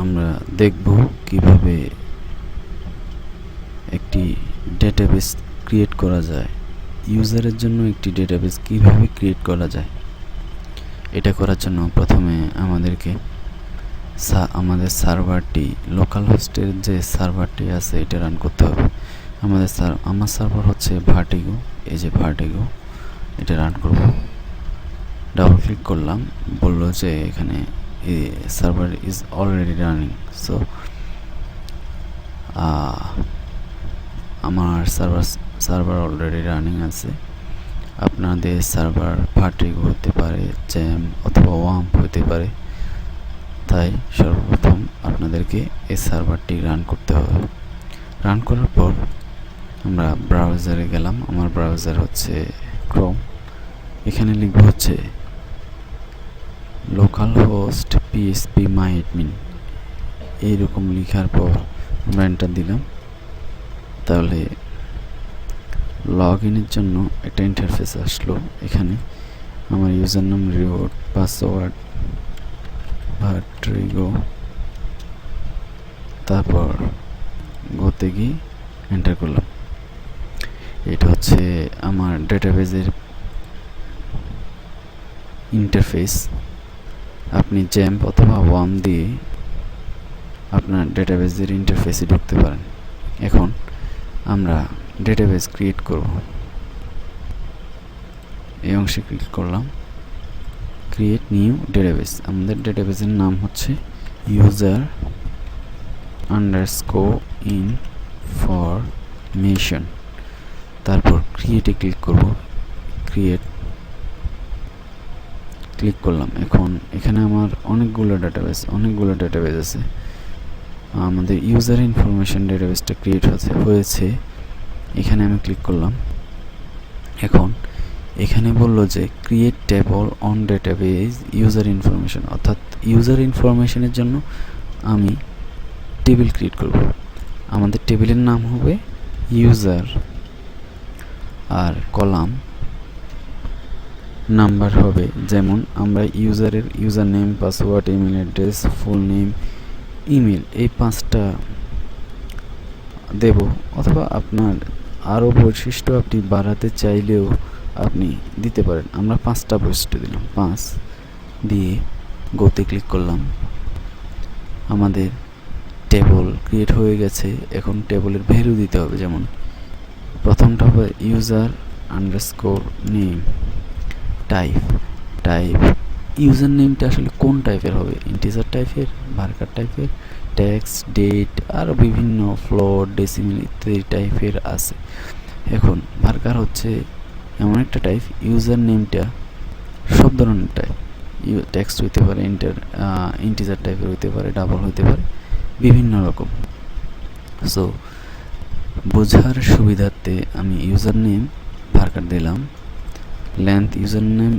আমরা দেখব কিভাবে একটি ডেটাবেস ক্রিয়েট করা যায়। ইউজারের জন্য একটি ডেটাবেস কিভাবে ক্রিয়েট করা যায়, এটা করার জন্য প্রথমে আমাদেরকে আমাদের সার্ভারটি, লোকাল হোস্টের যে সার্ভারটি আছে এটা রান করতে হবে। আমার সার্ভার হচ্ছে ভার্টিগো। এই যে ভার্টিগো, এটা রান করব। ডাবল ক্লিক করলাম, বললো যে এখানে server is already running. So আমার সার্ভার অলরেডি রানিং আছে। আপনাদের সার্ভার ভার্টিগো হতে পারে, জ্যাম অথবা ওয়াম্প হতে পারে। তাই সর্বপ্রথম আপনাদেরকে এই সার্ভারটি রান করতে হবে। রান করার পর আমরা ব্রাউজারে গেলাম। আমার ব্রাউজার হচ্ছে ক্রোম। এখানে লিখব হচ্ছে লোকাল হোস্ট পিএসপি মাই অ্যাডমিন। এইরকম লেখার পর আমরা এন্টার দিলাম। তাহলে লগ ইনের জন্য একটা ইন্টারফেস আসলো। এখানে আমার ইউজার নাম রিওয়ার্ড, পাসওয়ার্ড ভার্টিগো, তারপর গোতে গিয়ে এন্টার করলাম। এটা হচ্ছে আমার ডেটাবেজের ইন্টারফেস। আপনি জ্যাম্প অথবা ওয়ার্ম দিয়ে আপনার ডেটাবেজের ইন্টারফেসে ঢুকতে পারেন। এখন আমরা ডেটাবেস ক্রিয়েট করব। এই অংশে ক্লিক করলাম, ক্রিয়েট নিউ ডেটাবেস। আমাদের ডেটাবেসের নাম হচ্ছে ইউজার আন্ডারস্কোর ইনফরমেশন। তারপর ক্রিয়েটে ক্লিক করব। ক্রিয়েট ক্লিক করলাম। এখন এখানে আমার অনেকগুলো ডেটাবেস আছে। আমাদের ইউজার ইনফরমেশন ডেটাবেসটা ক্রিয়েট হয়েছে। এখানে আমি ক্লিক করলাম। এখন এখানে বললো যে create table on database user information, অর্থাৎ ইউজার ইনফরমেশনের জন্য আমি টেবিল ক্রিয়েট করব। আমাদের টেবিলের নাম হবে ইউজার, আর কলাম নাম্বার হবে, যেমন আমরা ইউজারের user name, password, email address, full name, email, এই 5টা দেব। অথবা আপনার আরও বৈশিষ্ট্য আপনি বাড়াতে চাইলেও আপনি দিতে পারেন। আমরা 5টা বৈশিষ্ট্য দিলাম। 5 দিয়ে গোতে ক্লিক করলাম। আমাদের টেবল ক্রিয়েট হয়ে গেছে। এখন টেবলের ভ্যালু দিতে হবে। যেমন প্রথমটা হবে user underscore name, type user নেমটা আসলে কোন টাইপের হবে, ইন্টিজার টাইপের, ভার্কার টাইপের, টেক্সট, ডেট, আরও বিভিন্ন ফ্লোট, ডেসিমেল ইত্যাদি টাইপের আছে। এখন ভার্কার হচ্ছে এমন একটা টাইপ, ইউজার নেমটা সব ধরনের টাইপ, টেক্সট হইতে পারে, ইন্টিজার টাইপের হইতে পারে, ডাবল হইতে পারে, বিভিন্ন রকম। সো বোঝার সুবিধার্থে আমি ইউজার নেম ভার্কার দিলাম। লেন্থ, ইউজার নেম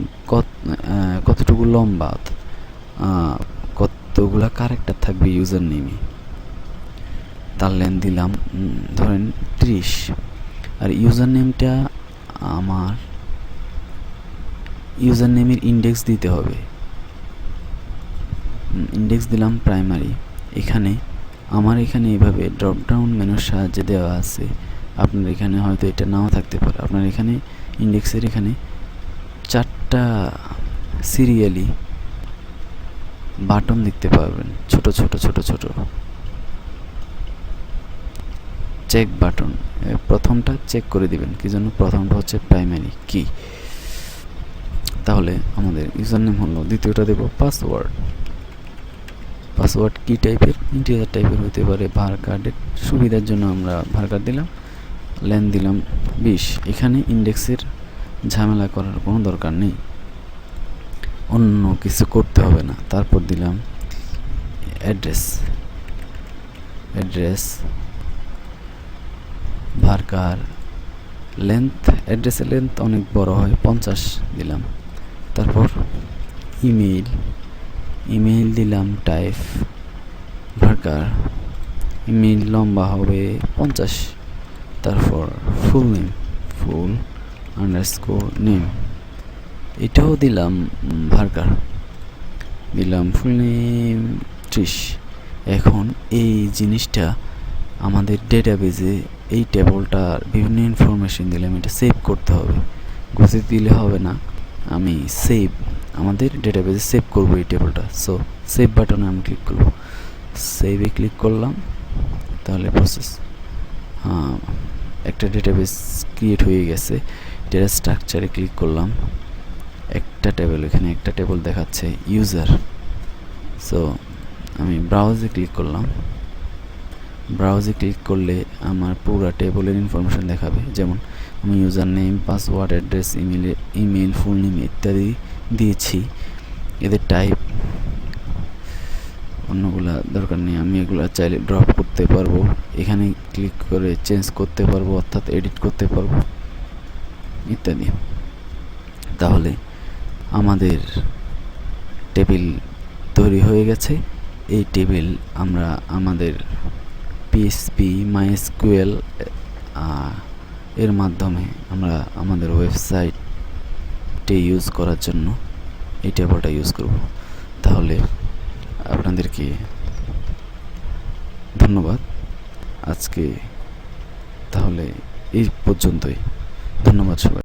কতটুকু লম্বা, কতগুলা ক্যারেক্টার থাকবে ইউজার নেমে, তার লেন্থ দিলাম ধরেন 30। আর ইউজার নেমটা আমার ইউজার নেমের ইন্ডেক্স দিতে হবে। ইন্ডেক্স দিলাম প্রাইমারি। আমার এখানে এইভাবে ড্রপ ডাউন মেনুর সাহায্যে দেওয়া আছে। আপনার এখানে হয়তো এটা নাও থাকতে পারে। আপনার এখানে ইন্ডেক্সের এখানে 4টা সিরিয়ালি বাটন দেখতে পাবেন, ছোট চেক বাটন। প্রথমটা চেক করে দিবেন। কি জন্য? প্রথমটা হচ্ছে প্রাইমারি কি। তাহলে আমাদের ইউজার নেম হলো। দ্বিতীয়টা দেব পাসওয়ার্ড কি টাইপের, ইন্টিজার টাইপের হতে পারে, ভার্কারের সুবিধার জন্য আমরা ভার্কার দিলাম। লেন্থ দিলাম 20। এখানে ইন্ডেক্সের ঝামেলা করার কোনো দরকার নেই, অন্য কিছু করতে হবে না। তারপর দিলাম অ্যাড্রেস ভার্কার লেন্থ, অ্যাড্রেসের লেন্থ অনেক বড় হয়, 50 দিলাম। তারপর ইমেইল দিলাম টাইপ ভার্কার, ইমেইল লম্বা হবে 50। তারপর ফুল আন্ডারস্কোর নেম, এটাও দিলাম ভার্কার, দিলাম ফুল নেম 30। এখন এই জিনিসটা আমাদের ডেটাবেজে এই টেবলটা বিভিন্ন ইনফরমেশন দিলে আমি এটা সেভ করতে হবে, গতিতে দিলে হবে না। আমি আমাদের ডেটাবেজে সেভ করবো এই টেবলটা। সো সেভ বাটনে আমি ক্লিক করব, সেভে ক্লিক করলাম, তাহলে প্রসেস একটা ডেটাবেস ক্রিয়েট হয়ে গেছে। ডেটা স্ট্রাকচারে ক্লিক করলাম, একটা টেবল, এখানে একটা টেবল দেখাচ্ছে ইউজার। সো আমি ব্রাউজে ক্লিক করলাম, ব্রাউজে ক্লিক করলে আমার পুরো টেবলের ইনফরমেশন দেখাবে, যেমন আমি user name, password, address, email, full name ইত্যাদি দিয়েছি। এদের টাইপ অন্যগুলা দরকার নেই, আমি এগুলো চাইলে ড্রপ করতে পারবো, এখানে ক্লিক করে চেঞ্জ করতে পারবো, অর্থাৎ এডিট করতে পারবো ইত্যাদি। তাহলে আমাদের টেবিল তৈরি হয়ে গেছে। এই টেবিল আমরা আমাদের পিএইচপি, মাইএসকিউএল এর মাধ্যমে আমরা আমাদের ওয়েবসাইটে ইউজ করার জন্য এই টেবলটা ইউজ করব। তাহলে আপনাদেরকে ধন্যবাদ। আজকে তাহলে এই পর্যন্তই। ধন্যবাদ সবাই।